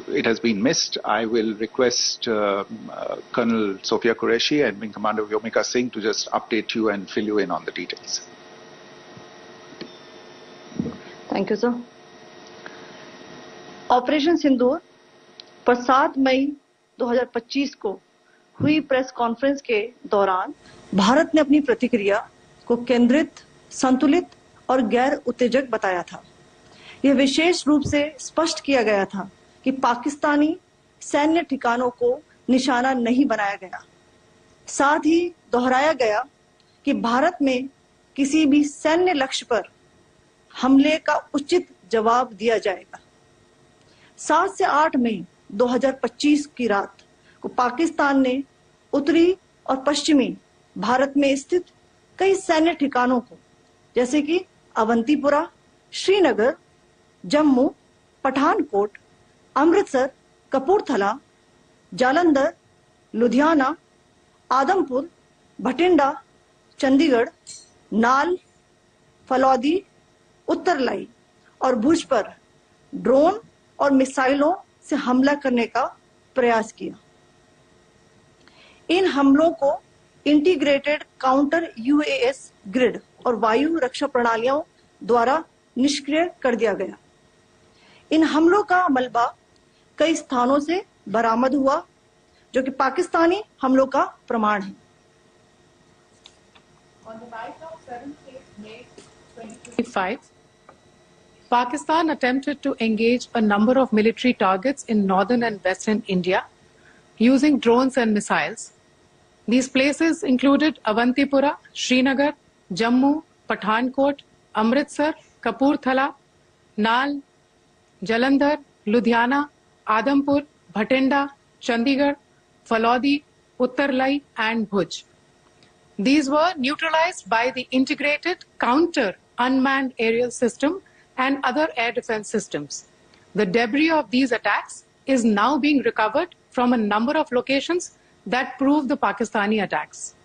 it has been missed, I will request Colonel Sophia Qureshi and Wing Commander Vyomika Singh to just update you and fill you in on the details. Thank you, sir. Operation Sindoor पर 7 मई 2025 को हुई press conference के दौरान भारत ने अपनी प्रतिक्रिया को केंद्रित, संतुलित और गैर उत्तेजक बताया था। यह विशेष रूप से स्पष्ट किया गया था कि पाकिस्तानी सैन्य ठिकानों को निशाना नहीं बनाया गया। साथ ही दोहराया गया कि भारत में किसी भी सैन्य लक्ष्य पर हमले का उचित जवाब दिया जाएगा। 7 से 8 मई 2025 की रात को पाकिस्तान ने उत्तरी और पश्चिमी भारत में स्थित कई सैन्य ठिकानों को, जैसे कि अवंतीपुरा, श्रीनगर, जम्मू, पठानकोट, अमृतसर, कपूरथला, जालंधर, लुधियाना, आदमपुर, भटिंडा, चंडीगढ़, नाल, फलौदी, उत्तरलाई और भुज पर ड्रोन और मिसाइलों से हमला करने का प्रयास किया। इन हमलों को इंटीग्रेटेड काउंटर यूएस ग्रिड और वायु रक्षा प्रणालियों द्वारा निष्क्रिय कर दिया गया। इन हमलों का मलबा कई स्थानों से बरामद हुआ, जो कि पाकिस्तानी हमलों का प्रमाण है। On the night of 7th May 2025, Pakistan attempted to engage a number of military targets in northern and western India using drones and missiles. These places included Avantipura, Srinagar, Jammu, Pathankot, Amritsar, Kapurthala, Nal, Jalandhar, Ludhiana, Adampur, Bhatinda, Chandigarh, Falodi, Uttarlai and Bhuj. These were neutralized by the integrated counter unmanned aerial system and other air defense systems. The debris of these attacks is now being recovered from a number of locations that prove the Pakistani attacks.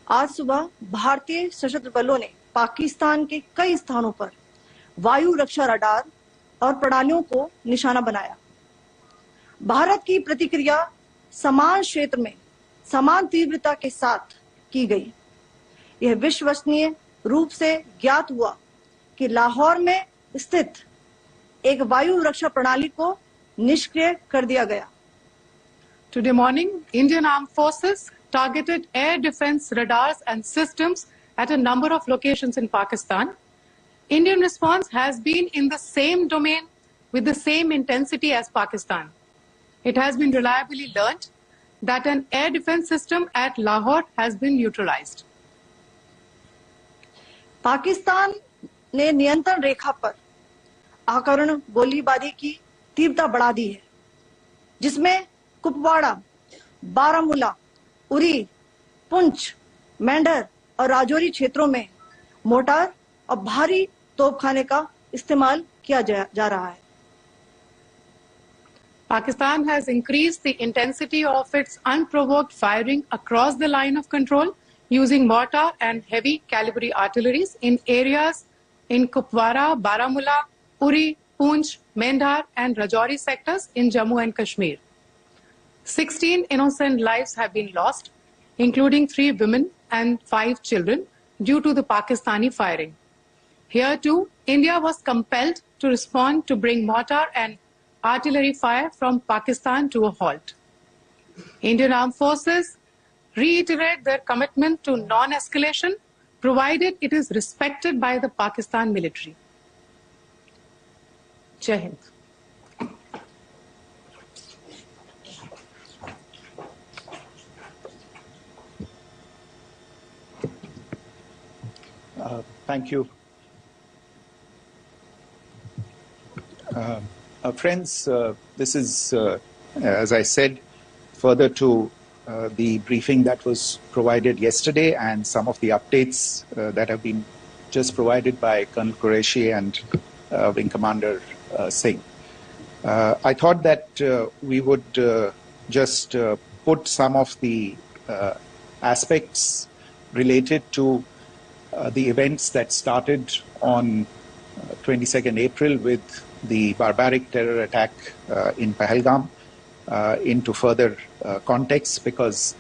आज सुबह भारतीय सशस्त्र बलों ने पाकिस्तान के कई स्थानों पर वायु रक्षा रडार और प्रणालियों को निशाना बनाया। भारत की प्रतिक्रिया समान क्षेत्र में समान तीव्रता के साथ की गई। यह विश्वसनीय रूप से ज्ञात हुआ कि लाहौर में स्थित एक वायु रक्षा प्रणाली को निष्क्रिय कर दिया गया। Today morning, Indian Armed Forces targeted air defense radars and systems at a number of locations in Pakistan. Indian response has been in the same domain with the same intensity as Pakistan. It has been reliably learnt that an air defense system at Lahore has been neutralized. Pakistan ने नियंत्रण रेखा पर आकरण गोलीबारी की तीव्रता बढ़ा दी है, जिसमें कुपवाड़ा, बारामूला, उरी, पुंछ, मेंढर और राजौरी क्षेत्रों में मोर्टार और भारी तोपखाने का इस्तेमाल किया जा रहा है। Pakistan has increased the intensity of its unprovoked firing across the line of control using mortar and heavy calibre artilleries in areas in Kupwara, Baramulla, Uri, Poonch, Mendhar and Rajouri sectors in Jammu and Kashmir. 16 innocent lives have been lost, including 3 women and 5 children, due to the Pakistani firing. Here too, India was compelled to respond to bring mortar and artillery fire from Pakistan to a halt. Indian Armed Forces reiterate their commitment to non-escalation, provided it is respected by the Pakistan military. Jai Hind. Thank you. Friends, this is, as I said, further to the briefing that was provided yesterday and some of the updates that have been just provided by Colonel Qureshi and Wing Commander Singh. I thought that we would just put some of the aspects related to the events that started on 22nd April with the barbaric terror attack in Pahalgam into further context, because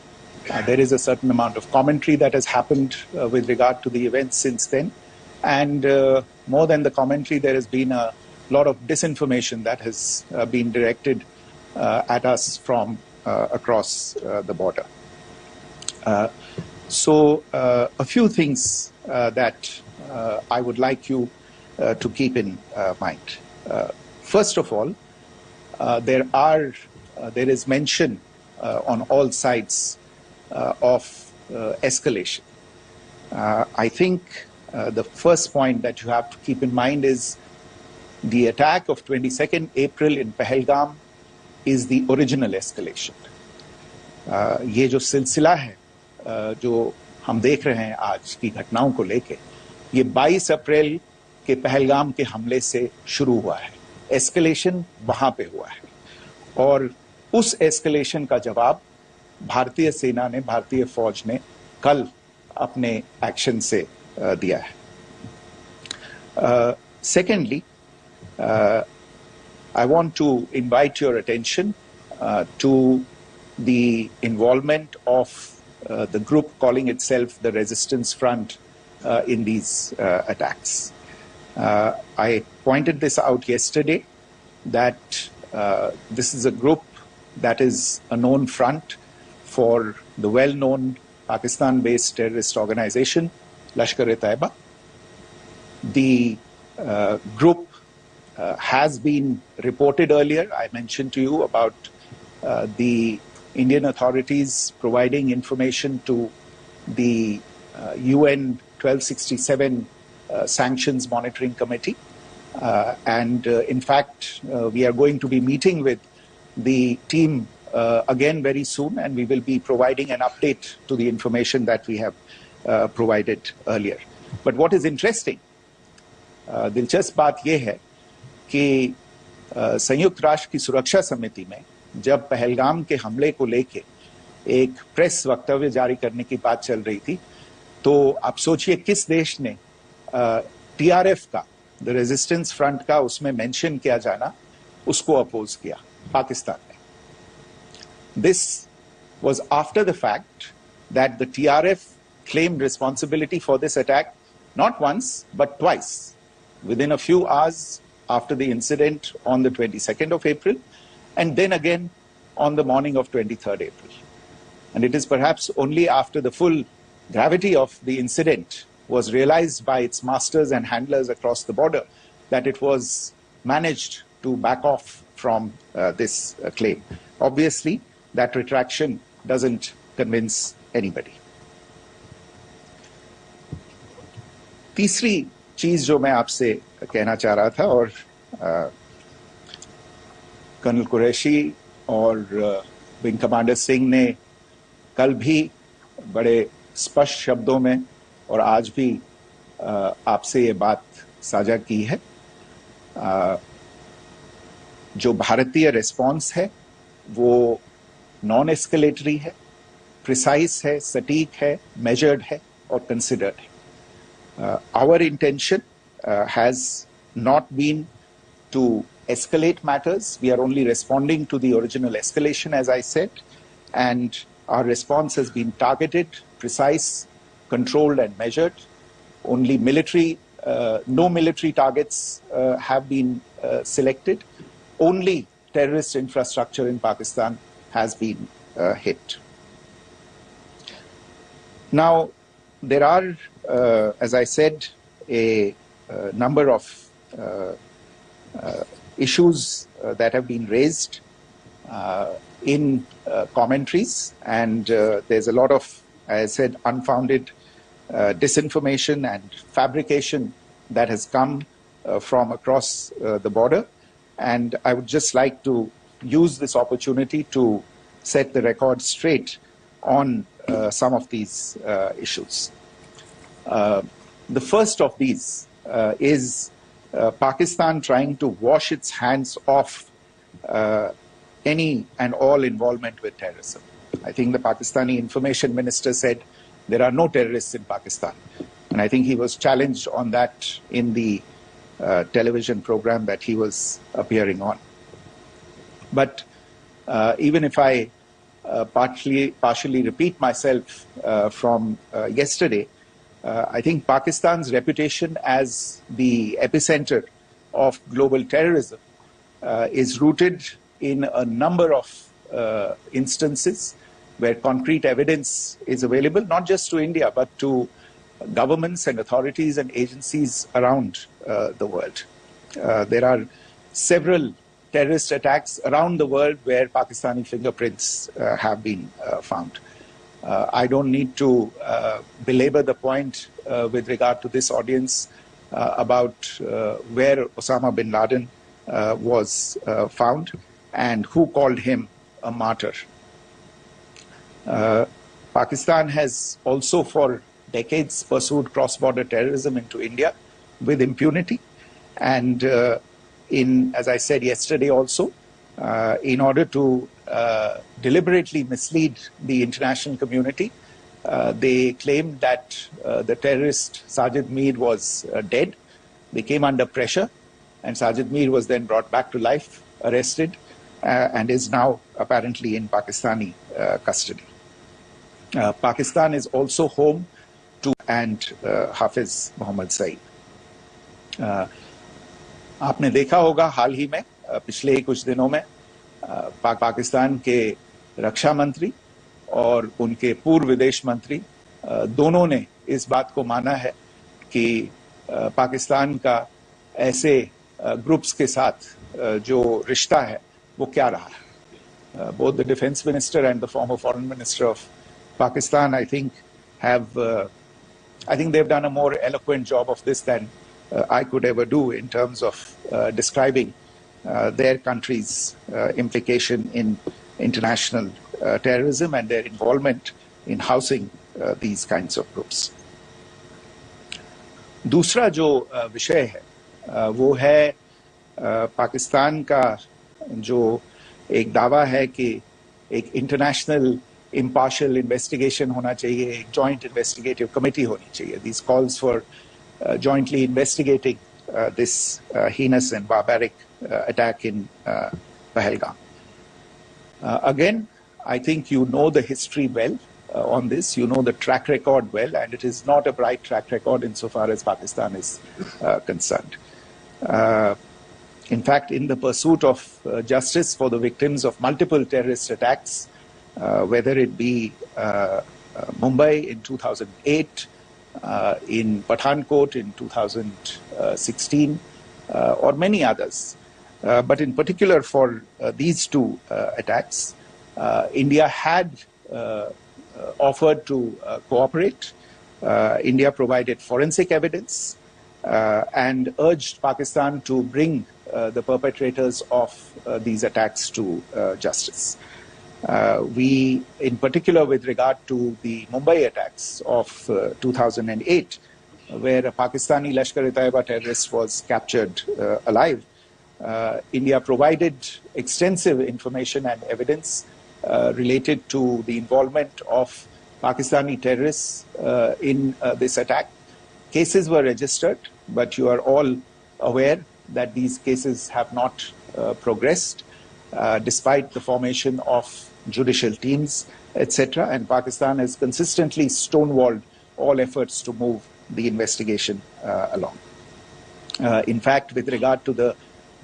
there is a certain amount of commentary that has happened with regard to the events since then. And more than the commentary, there has been a lot of disinformation that has been directed at us from across the border. So a few things that I would like you to keep in mind. First of all, there is mention on all sides of escalation. I think the first point that you have to keep in mind is the attack of 22nd April in Pahalgam is the original escalation. ये जो सिलसिला है जो हम देख रहे हैं आज की घटनाओं को लेके, ये 22 अप्रैल के पहलगाम के हमले से शुरू हुआ है. एस्केलेशन वहां पे हुआ है और उस एस्केलेशन का जवाब भारतीय सेना ने, भारतीय फौज ने कल अपने एक्शन से दिया है. Secondly, I want to invite your attention to the involvement of the group calling itself the Resistance Front in these attacks. I pointed this out yesterday that this is a group that is a known front for the well-known Pakistan-based terrorist organization, Lashkar-e-Taiba. The group has been reported earlier. I mentioned to you about the Indian authorities providing information to the UN 1267 Sanctions Monitoring Committee. In fact, we are going to be meeting with the team again very soon, and we will be providing an update to the information that we have provided earlier. But what is interesting, दिलचस्प बात यह है कि संयुक्त राष्ट्र की सुरक्षा समिति में जब पहलगाम के हमले को लेके एक प्रेस वक्तव्य जारी करने की बात चल रही थी, तो आप सोचिए किस देश ने टीआरएफ का, द रेजिस्टेंस फ्रंट का उसमें मेंशन किया जाना, उसको अपोज किया, पाकिस्तान ने. This was after the fact that the TRF claimed responsibility for this attack not once but twice, within a few hours after the incident on the 22nd of April, and then again on the morning of 23rd April. And it is perhaps only after the full gravity of the incident was realized by its masters and handlers across the border that it was managed to back off from this claim. Obviously, that retraction doesn't convince anybody. तीसरी चीज जो मैं आपसे कहना चाह रहा था, और कर्नल कुरैशी और विंग कमांडर सिंह ने कल भी बड़े स्पष्ट शब्दों में और आज भी आपसे ये बात साझा की है. जो भारतीय रिस्पॉन्स है वो नॉन एस्केलेटरी है, प्रिसाइज है, सटीक है, मेजर्ड है और कंसिडर्ड है. Our intention has not been to escalate matters. We are only responding to the original escalation, as I said, and our response has been targeted, precise, controlled and measured. Only no military targets have been selected. Only terrorist infrastructure in Pakistan has been hit. Now, there are, as I said, a number of issues that have been raised in commentaries, and there's a lot of, as I said, unfounded disinformation and fabrication that has come from across the border. And I would just like to use this opportunity to set the record straight on some of these issues. The first of these is Pakistan trying to wash its hands off any and all involvement with terrorism. I think the Pakistani information minister said there are no terrorists in Pakistan. And I think he was challenged on that in the television program that he was appearing on. But even if I partially repeat myself from yesterday, I think Pakistan's reputation as the epicenter of global terrorism is rooted in a number of instances where concrete evidence is available, not just to India, but to governments and authorities and agencies around the world. There are several terrorist attacks around the world where Pakistani fingerprints have been found. I don't need to belabor the point with regard to this audience about where Osama bin Laden was found and who called him a martyr. Pakistan has also for decades pursued cross-border terrorism into India with impunity. And as I said yesterday also, in order to deliberately mislead the international community, they claimed that the terrorist Sajid Mir was dead. They came under pressure, and Sajid Mir was then brought back to life, arrested, and is now apparently in Pakistani custody. Pakistan is also home to Hafiz Mohammad Saeed. आपने देखा होगा हाल ही में पिछले कुछ दिनों में पाकिस्तान के रक्षा मंत्री और उनके पूर्व विदेश मंत्री दोनों ने इस बात को माना है कि पाकिस्तान का ऐसे ग्रुप्स के साथ जो रिश्ता है वो क्या रहा है. Both the defense minister and the former foreign minister of Pakistan, I think they've done a more eloquent job of this than I could ever do in terms of describing their country's implication in international terrorism and their involvement in housing these kinds of groups. दूसरा जो विषय है वो है पाकिस्तान का जो एक दावा है कि एक इंटरनेशनल impartial investigation होना चाहिए, एक joint investigative committee होनी चाहिए. These calls for jointly investigating this heinous and barbaric attack in Pahalgam. Again, I think you know the history well on this. You know the track record well, and it is not a bright track record insofar as Pakistan is concerned. In fact, in the pursuit of justice for the victims of multiple terrorist attacks, whether it be Mumbai in 2008, in Pathankot in 2016, or many others. But in particular for these two attacks, India had offered to cooperate. India provided forensic evidence and urged Pakistan to bring the perpetrators of these attacks to justice. We, in particular with regard to the Mumbai attacks of 2008, where a Pakistani Lashkar-e-Taiba terrorist was captured alive, India provided extensive information and evidence related to the involvement of Pakistani terrorists in this attack. Cases were registered, but you are all aware that these cases have not progressed, despite the formation of judicial teams, etc. And Pakistan has consistently stonewalled all efforts to move the investigation along. In fact, with regard to the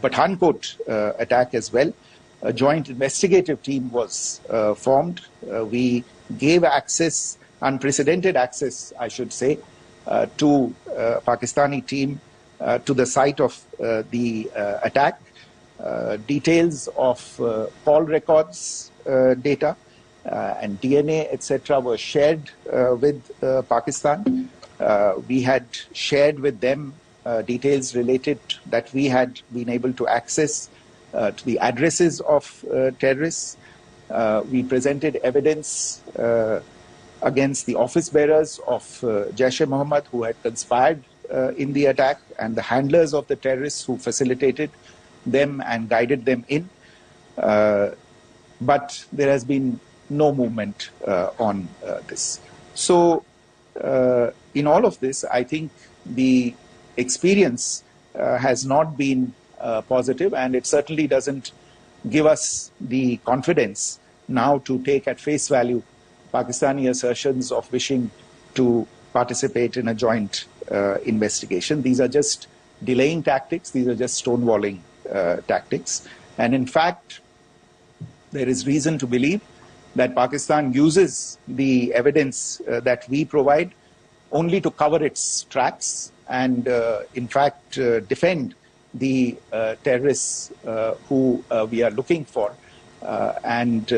Pathankot attack as well, a joint investigative team was formed. We gave access, unprecedented access, I should say, to Pakistani team to the site of the attack. Details of call records data and DNA, etc. were shared with Pakistan. We had shared with them details related that we had been able to access to the addresses of terrorists. We presented evidence against the office bearers of Jaish-e-Mohammed who had conspired in the attack and the handlers of the terrorists who facilitated them and guided them in. But there has been no movement on this. So in all of this, I think the experience has not been positive, and it certainly doesn't give us the confidence now to take at face value Pakistani assertions of wishing to participate in a joint investigation. These are just delaying tactics. These are just stonewalling tactics. And in fact, there is reason to believe that Pakistan uses the evidence that we provide only to cover its tracks and, in fact, defend the terrorists who we are looking for and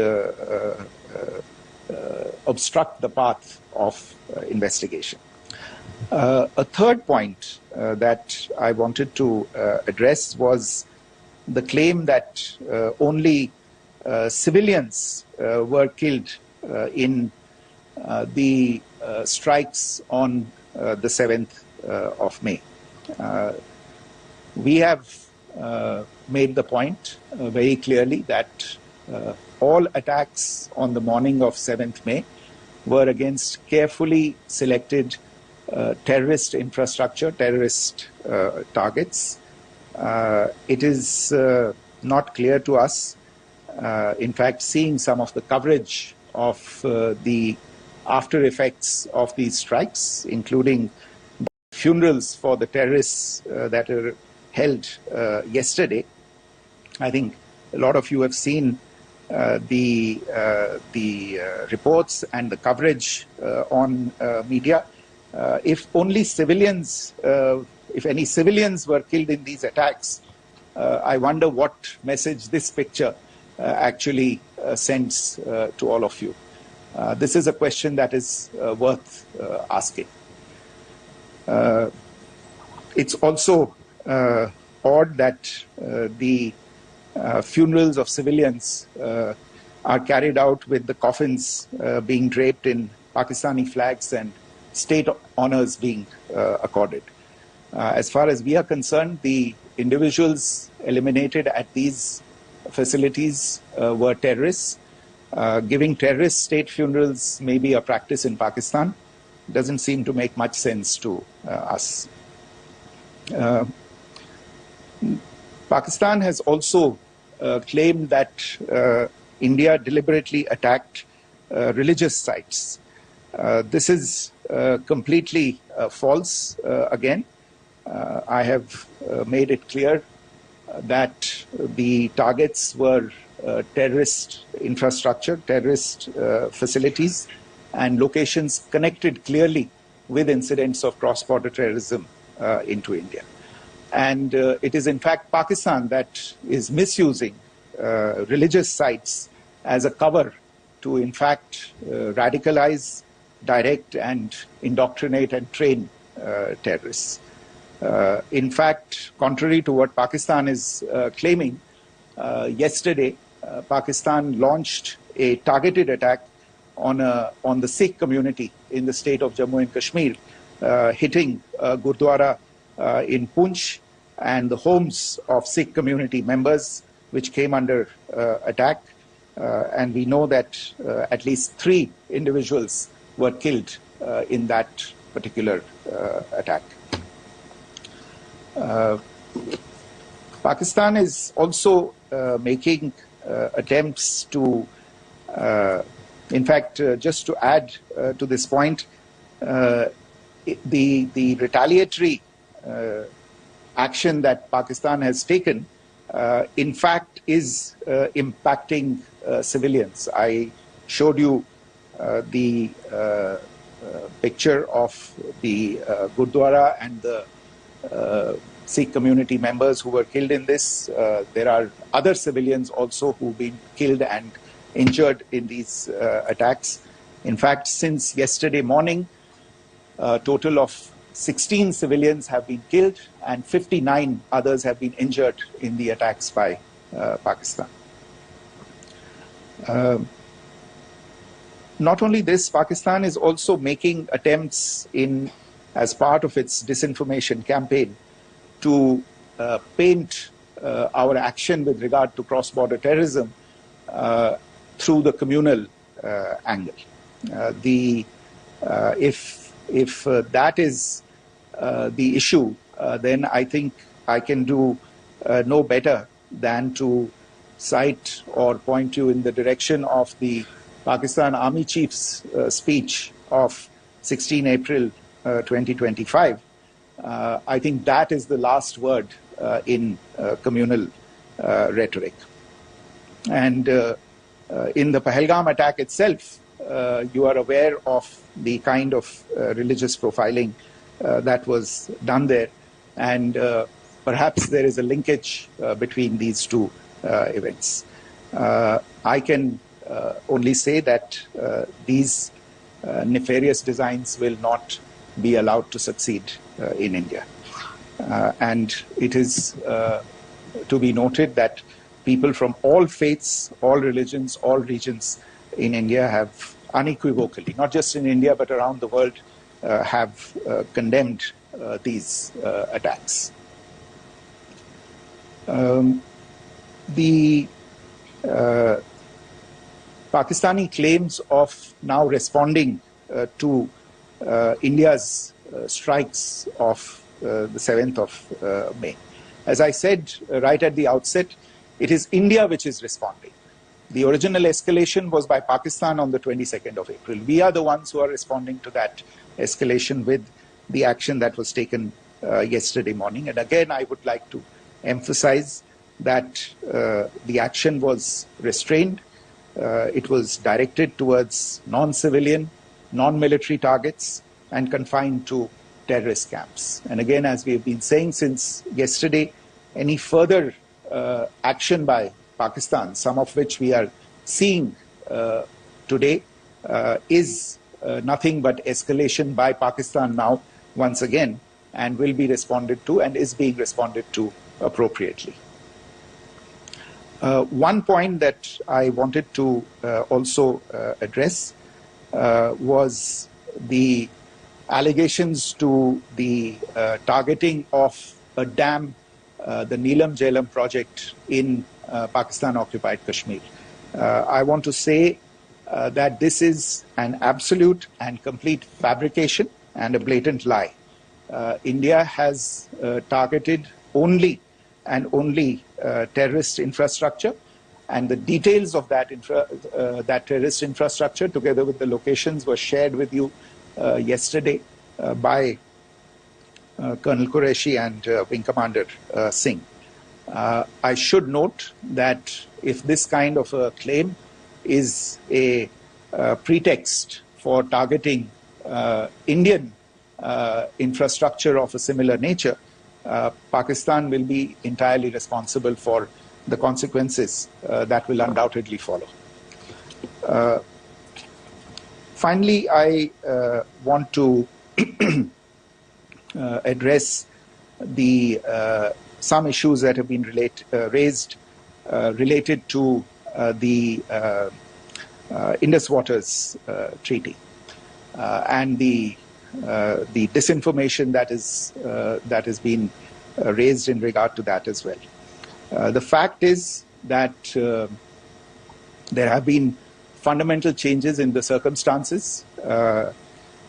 obstruct the path of investigation. A third point that I wanted to address was the claim that only civilians were killed in the strikes on the 7th of May. We have made the point very clearly that all attacks on the morning of 7th May were against carefully selected terrorist infrastructure, terrorist targets. It is not clear to us, in fact, seeing some of the coverage of the after effects of these strikes, including funerals for the terrorists that are held yesterday. I think a lot of you have seen the reports and the coverage on media. If only civilians, if any civilians were killed in these attacks, I wonder what message this picture actually sends to all of you. This is a question that is worth asking. It's also odd that the funerals of civilians are carried out with the coffins being draped in Pakistani flags and state honors being accorded. As far as we are concerned, the individuals eliminated at these facilities were terrorists. Giving terrorist state funerals may be a practice in Pakistan. Doesn't seem to make much sense to us. Pakistan has also claimed that India deliberately attacked religious sites. This is completely false again. I have made it clear that the targets were terrorist infrastructure, terrorist facilities, and locations connected clearly with incidents of cross-border terrorism into India. And it is in fact Pakistan that is misusing religious sites as a cover to in fact radicalize, direct and indoctrinate and train terrorists. In fact, contrary to what Pakistan is claiming, yesterday Pakistan launched a targeted attack on the Sikh community in the state of Jammu and Kashmir, hitting Gurdwara in Poonch and the homes of Sikh community members, which came under attack. And we know that at least 3 individuals were killed in that particular attack. Pakistan is also making attempts to, in fact, just to add to this point, the retaliatory action that Pakistan has taken, in fact, is impacting civilians. I showed you the picture of the Gurdwara and the Sikh community members who were killed in this. There are other civilians also who've been killed and injured in these attacks. In fact, since yesterday morning, a total of 16 civilians have been killed and 59 others have been injured in the attacks by Pakistan. Not only this, Pakistan is also making attempts as part of its disinformation campaign to paint our action with regard to cross-border terrorism through the communal angle. If that is the issue, then I think I can do no better than to cite or point you in the direction of the Pakistan Army Chief's speech of 16 April 2025. I think that is the last word in communal rhetoric. And in the Pahalgam attack itself, you are aware of the kind of religious profiling that was done there. And perhaps there is a linkage between these two events. I can only say that these nefarious designs will not be allowed to succeed in India. And it is to be noted that people from all faiths, all religions, all regions in India have unequivocally, not just in India but around the world, have condemned these attacks. The Pakistani claims of now responding to India's strikes of the 7th of May. As I said right at the outset, it is India which is responding. The original escalation was by Pakistan on the 22nd of April. We are the ones who are responding to that escalation with the action that was taken yesterday morning. And again, I would like to emphasize that the action was restrained. It was directed towards non-civilian, non-military targets and confined to terrorist camps. And again, as we have been saying since yesterday, any further action by Pakistan, some of which we are seeing today, is nothing but escalation by Pakistan now once again, and will be responded to and is being responded to appropriately. One point that I wanted to also address was the allegations to the targeting of a dam, the Neelam Jhelum project in Pakistan-occupied Kashmir. I want to say that this is an absolute and complete fabrication and a blatant lie. India has targeted only and only terrorist infrastructure, and the details of that, that terrorist infrastructure, together with the locations, were shared with you yesterday by Colonel Qureshi and Wing Commander Singh. I should note that if this kind of a claim is a pretext for targeting Indian infrastructure of a similar nature, Pakistan will be entirely responsible for the consequences that will undoubtedly follow. Finally, I want to address the some issues that have been raised related to the Indus Waters Treaty and the disinformation that has been raised in regard to that as well. The fact is that there have been fundamental changes in the circumstances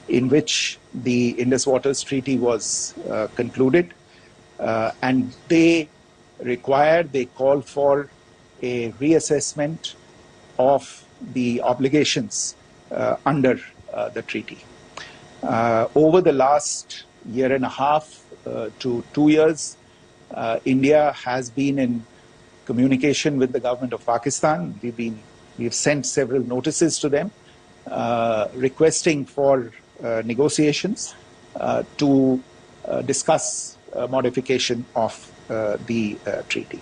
in which the Indus Waters Treaty was concluded, and they call for a reassessment of the obligations under the treaty. Over the last year and a half to 2 years, India has been in communication with the government of Pakistan. We've sent several notices to them requesting for negotiations to discuss modification of the treaty.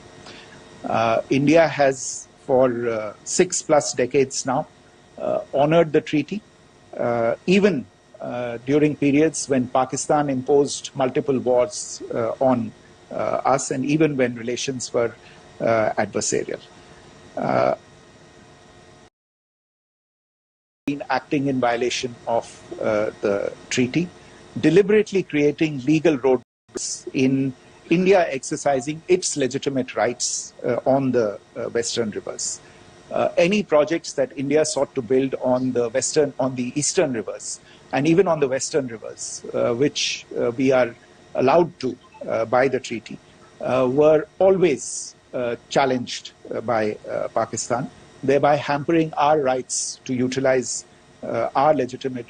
India has for 6+ decades now honored the treaty, even during periods when Pakistan imposed multiple wars on us, and even when relations were adversarial. Been acting in violation of the treaty, deliberately creating legal roadblocks in India exercising its legitimate rights on the Western rivers. Any projects that India sought to build on the Eastern rivers, and even on the Western rivers, which we are allowed to by the treaty, were always challenged by Pakistan, thereby hampering our rights to utilize our legitimate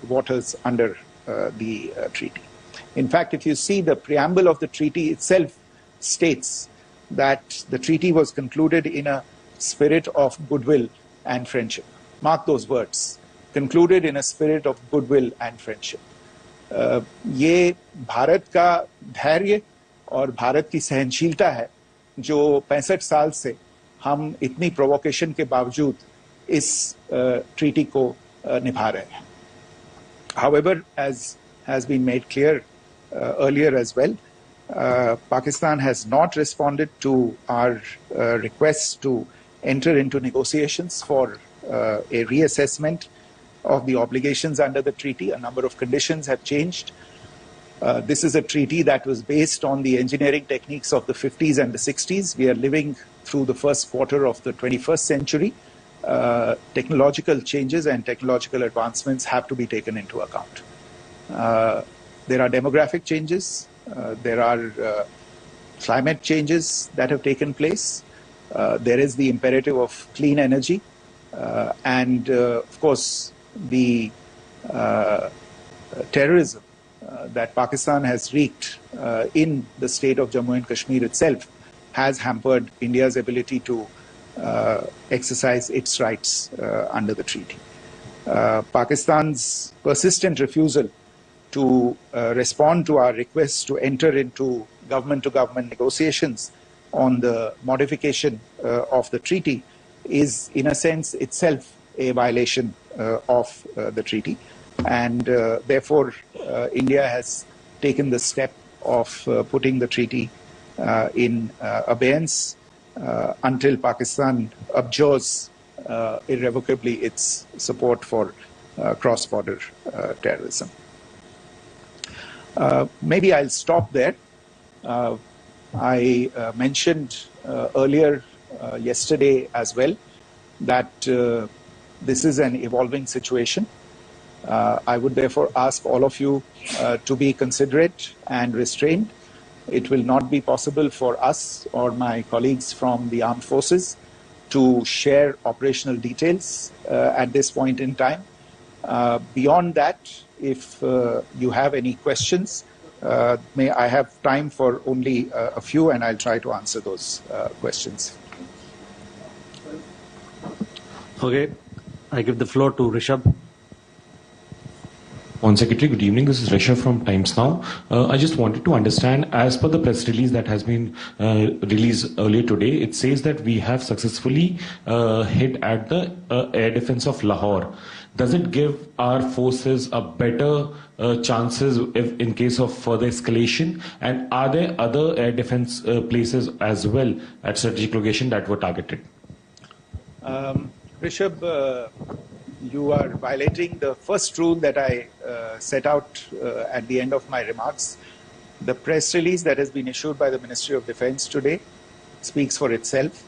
waters under the treaty. In fact, if you see the preamble of the treaty itself states that the treaty was concluded in a spirit of goodwill and friendship. Mark those words, concluded in a spirit of goodwill and friendship. ये भारत का धैर्य और भारत की सहनशीलता है जो 65 साल से हम इतनी प्रोवोकेशन के बावजूद इस ट्रीटी को निभा रहे हैं. However, as has been made clear earlier as well, Pakistan has not responded to our requests to enter into negotiations for a reassessment of the obligations under the treaty. A number of conditions have changed. This is a treaty that was based on the engineering techniques of the 50s and the 60s. We are living through the first quarter of the 21st century. Technological changes and technological advancements have to be taken into account. There are demographic changes. There are climate changes that have taken place. There is the imperative of clean energy. And of course, the terrorism that Pakistan has wreaked in the state of Jammu and Kashmir itself has hampered India's ability to exercise its rights under the treaty. Pakistan's persistent refusal to respond to our requests to enter into government-to-government negotiations on the modification of the treaty is, in a sense, itself a violation of the treaty. And therefore, India has taken the step of putting the treaty in abeyance until Pakistan abjures irrevocably its support for cross-border terrorism. Maybe I'll stop there. I mentioned earlier yesterday as well that this is an evolving situation. I would therefore ask all of you to be considerate and restrained. It will not be possible for us or my colleagues from the armed forces to share operational details at this point in time. Beyond that, if you have any questions, may I have time for only a few, and I'll try to answer those questions. Okay, I give the floor to Rishabh. One Secretary, good evening. This is Rishabh from Times Now. I just wanted to understand, as per the press release that has been released earlier today, it says that we have successfully hit at the air defense of Lahore. Does it give our forces a better chances if in case of further escalation? And are there other air defense places as well at strategic location that were targeted? Rishabh, you are violating the first rule that I set out at the end of my remarks. The press release that has been issued by the Ministry of Defense today speaks for itself.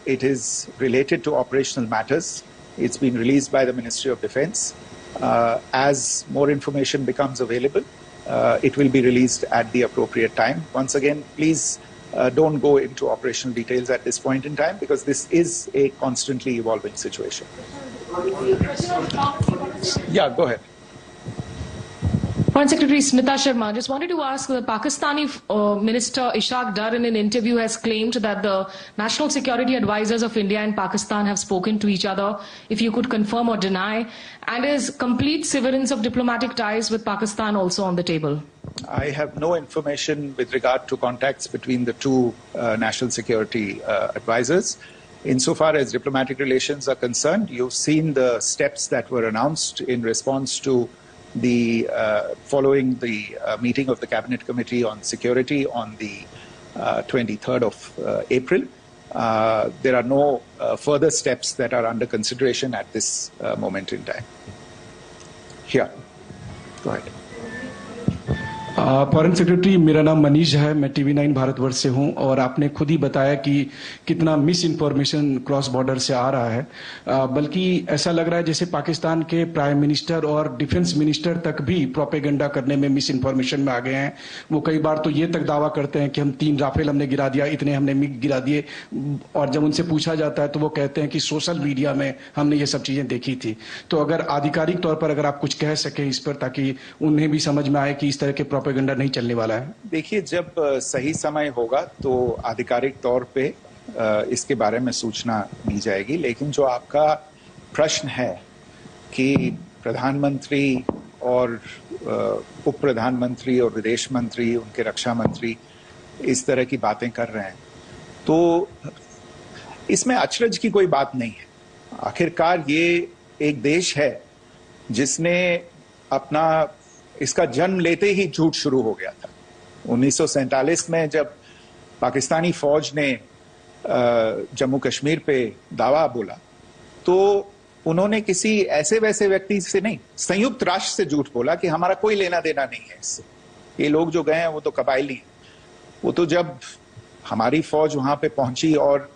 It is related to operational matters. It's been released by the Ministry of Defense. As more information becomes available, it will be released at the appropriate time. Once again, please don't go into operational details at this point in time, because this is a constantly evolving situation. Yeah, go ahead. Foreign Secretary Smita Sharma, just wanted to ask, the Pakistani Minister Ishaq Dar in an interview has claimed that the national security advisors of India and Pakistan have spoken to each other. If you could confirm or deny, and is complete severance of diplomatic ties with Pakistan also on the table? I have no information with regard to contacts between the two national security advisors. Insofar as diplomatic relations are concerned, you've seen the steps that were announced in response to the following the meeting of the Cabinet Committee on Security on the 23rd of April. There are no further steps that are under consideration at this moment in time. Here, go ahead. Foreign secretary, मेरा नाम मनीष है, मैं TV9 Bharatvarsh से हूं और आपने खुद ही बताया कि कितना मिस इन्फॉर्मेशन क्रॉस बॉर्डर से आ रहा है, बल्कि ऐसा लग रहा है जैसे पाकिस्तान के प्राइम मिनिस्टर और डिफेंस मिनिस्टर तक भी प्रोपेगेंडा करने में मिस इन्फॉर्मेशन में आ गए हैं। वो कई बार तो ये तक दावा करते हैं कि हम 3 राफेल हमने गिरा दिया, इतने हमने मिग गिरा दिए, और जब उनसे पूछा जाता है तो वो कहते हैं कि सोशल मीडिया में हमने ये सब चीजें देखी थी। तो अगर आधिकारिक तौर पर अगर आप कुछ कह सकें इस पर, ताकि उन्हें भी समझ में आए कि इस तरह के प्रोपेगेंडा नहीं चलने वाला है। देखिए, जब सही समय होगा तो आधिकारिक तौर पे इसके बारे में सूचना दी जाएगी। लेकिन जो आपका प्रश्न है कि प्रधानमंत्री और उप प्रधानमंत्री और विदेश मंत्री, उनके रक्षा मंत्री इस तरह की बातें कर रहे हैं, तो इसमें अचरज की कोई बात नहीं है। आखिरकार ये एक देश है जिसने अपना इसका जन्म लेते ही झूठ शुरू हो गया था। 1947 में जब पाकिस्तानी फौज ने जम्मू कश्मीर पे दावा बोला, तो उन्होंने किसी ऐसे वैसे व्यक्ति से नहीं, संयुक्त राष्ट्र से झूठ बोला कि हमारा कोई लेना देना नहीं है इससे। ये लोग जो गए हैं वो तो कबायली हैं। वो तो जब हमारी फौज वहां पे पहुंची और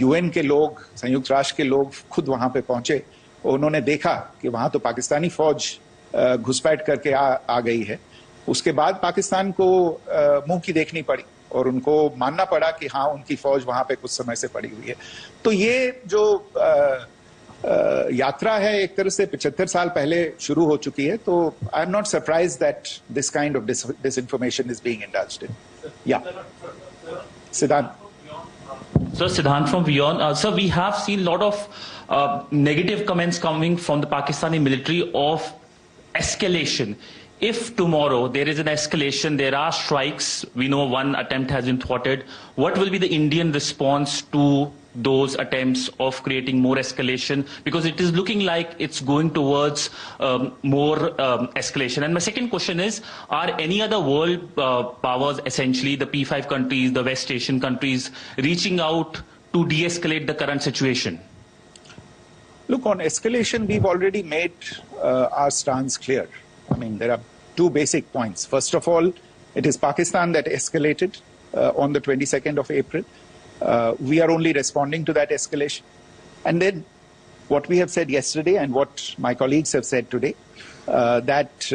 UN के लोग, संयुक्त राष्ट्र के लोग खुद वहां पे पहुंचे, उन्होंने देखा कि वहां तो पाकिस्तानी फौज घुसपैठ करके आ गई है, उसके बाद पाकिस्तान को मुंह की देखनी पड़ी और उनको मानना पड़ा कि हाँ, उनकी फौज वहां पे कुछ समय से पड़ी हुई है। तो ये जो यात्रा है एक तरह से 75 साल पहले शुरू हो चुकी है। तो I am not surprise that this kind of disinformation is being indulged in. Yeah. Siddhant. So Siddhant from Beyond. Sir, we have seen a lot of negative comments coming from the Pakistani military of escalation. If tomorrow there is an escalation, there are strikes, we know one attempt has been thwarted, what will be the Indian response to those attempts of creating more escalation? Because it is looking like it's going towards more escalation. And my second question is, are any other world powers, essentially the P5 countries, the West Asian countries, reaching out to de-escalate the current situation? Look, on escalation, we've already made our stance clear. I mean, there are 2 basic points. First of all, it is Pakistan that escalated on the 22nd of April. We are only responding to that escalation. And then what we have said yesterday and what my colleagues have said today, that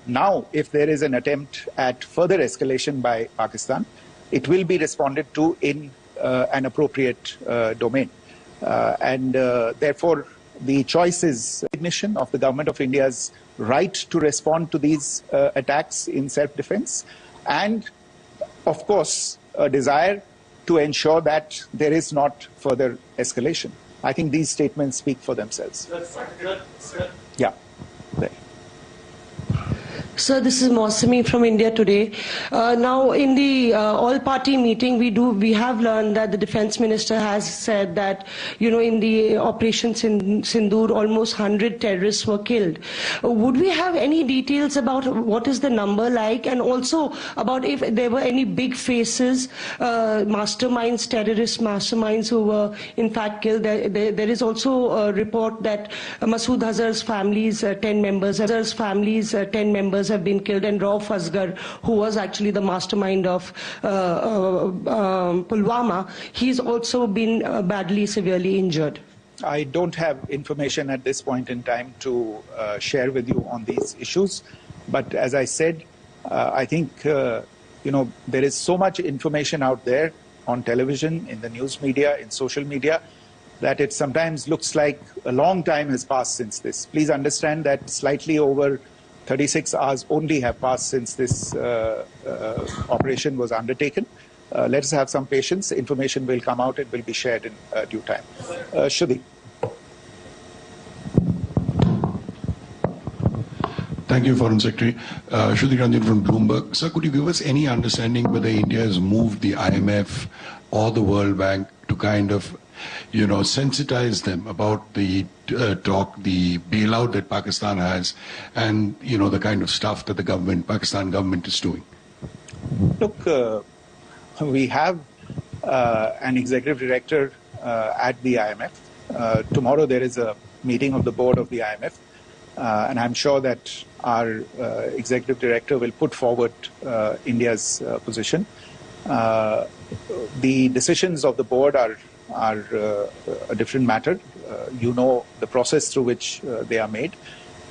now if there is an attempt at further escalation by Pakistan, it will be responded to in an appropriate domain. And therefore, the choice is recognition of the government of India's right to respond to these attacks in self-defense, and of course a desire to ensure that there is not further escalation. I think these statements speak for themselves. Yeah. There. Sir, this is Mausami from India Today. Now, in the all-party meeting, we have learned that the defense minister has said that, in the Operation Sindoor, almost 100 terrorists were killed. Would we have any details about what is the number like, and also about if there were any big faces, masterminds, terrorist masterminds who were in fact killed? There is also a report that Masood Azhar's family's 10 members have been killed, and Rauf Asghar, who was actually the mastermind of Pulwama, he's also been badly, severely injured. I don't have information at this point in time to share with you on these issues. But as I said, I think, there is so much information out there on television, in the news media, in social media, that it sometimes looks like a long time has passed since this. Please understand that slightly over 36 hours only have passed since this operation was undertaken. Let us have some patience. Information will come out. It will be shared in due time. Shruti. Thank you, Foreign Secretary. Shruti Ranjan from Bloomberg. Sir, could you give us any understanding whether India has moved the IMF or the World Bank to kind of sensitize them about the the bailout that Pakistan has, and the kind of stuff that the Pakistan government is doing? Look, we have an executive director at the IMF. Tomorrow there is a meeting of the board of the IMF. and I'm sure that our executive director will put forward India's position. The decisions of the board are a different matter. You know the process through which they are made.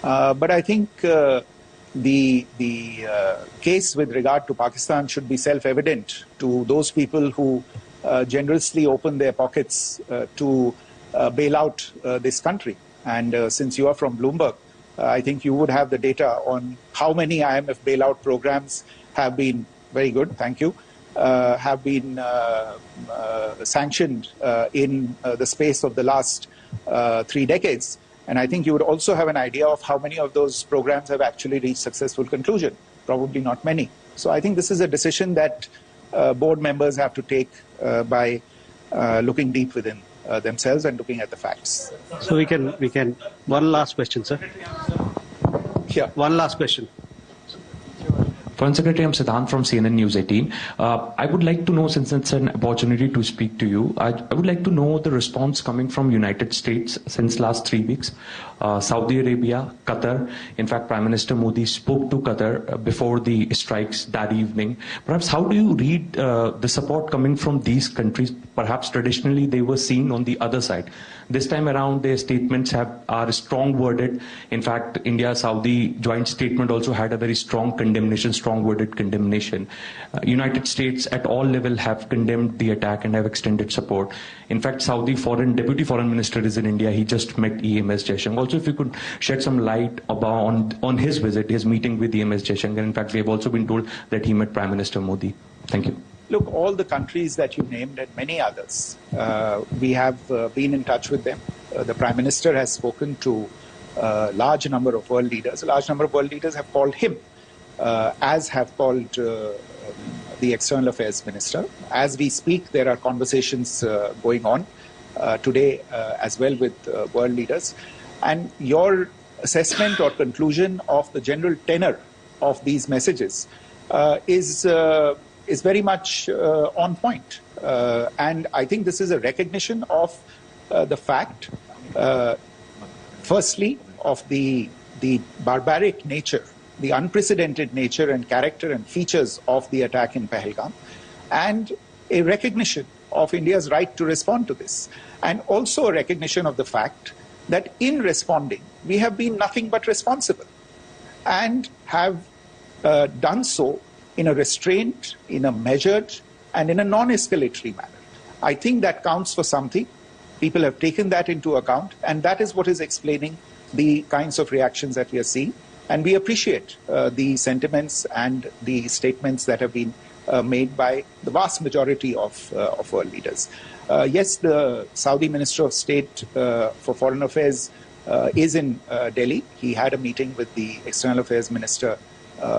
But I think the case with regard to Pakistan should be self-evident to those people who generously open their pockets to bail out this country. And since you are from Bloomberg, I think you would have the data on how many IMF bailout programs have been, very good, thank you, have been sanctioned in the space of the last 3 decades. And I think you would also have an idea of how many of those programs have actually reached successful conclusion. Probably not many. So I think this is a decision that board members have to take by looking deep within themselves and looking at the facts. So we can, one last question, sir. Yeah. One last question. Foreign Secretary, I'm Siddhant from CNN News 18. I would like to know, since it's an opportunity to speak to you, I would like to know the response coming from United States since last 3 weeks. Saudi Arabia, Qatar. In fact, Prime Minister Modi spoke to Qatar before the strikes that evening. Perhaps how do you read the support coming from these countries? Perhaps traditionally they were seen on the other side. This time around, their statements are strong worded. In fact, India-Saudi joint statement also had a very strong condemnation, strong worded condemnation. United States at all level have condemned the attack and have extended support. In fact, Saudi Deputy Foreign Minister is in India. He just met EMS Jaishankar. Also, if you could shed some light on his visit, his meeting with EMS Jaishankar. In fact, we have also been told that he met Prime Minister Modi. Thank you. Look, all the countries that you named and many others, we have been in touch with them. The Prime Minister has spoken to a large number of world leaders. A large number of world leaders have called him, as have called the External Affairs Minister. As we speak, there are conversations going on today as well with world leaders. And your assessment or conclusion of the general tenor of these messages is very much on point. And I think this is a recognition of the fact, firstly, of the barbaric nature, the unprecedented nature and character and features of the attack in Pahalgam, and a recognition of India's right to respond to this. And also a recognition of the fact that in responding, we have been nothing but responsible and have done so in a restrained, in a measured, and in a non-escalatory manner. I think that counts for something. People have taken that into account, and that is what is explaining the kinds of reactions that we are seeing. And we appreciate the sentiments and the statements that have been made by the vast majority of world leaders. Yes, the Saudi Minister of State for Foreign Affairs is in Delhi. He had a meeting with the External Affairs Minister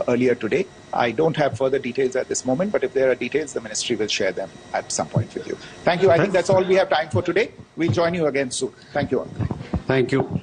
earlier today. I don't have further details at this moment, but if there are details, the ministry will share them at some point with you. Thank you. I think that's all we have time for today. We'll join you again soon. Thank you all. Thank you.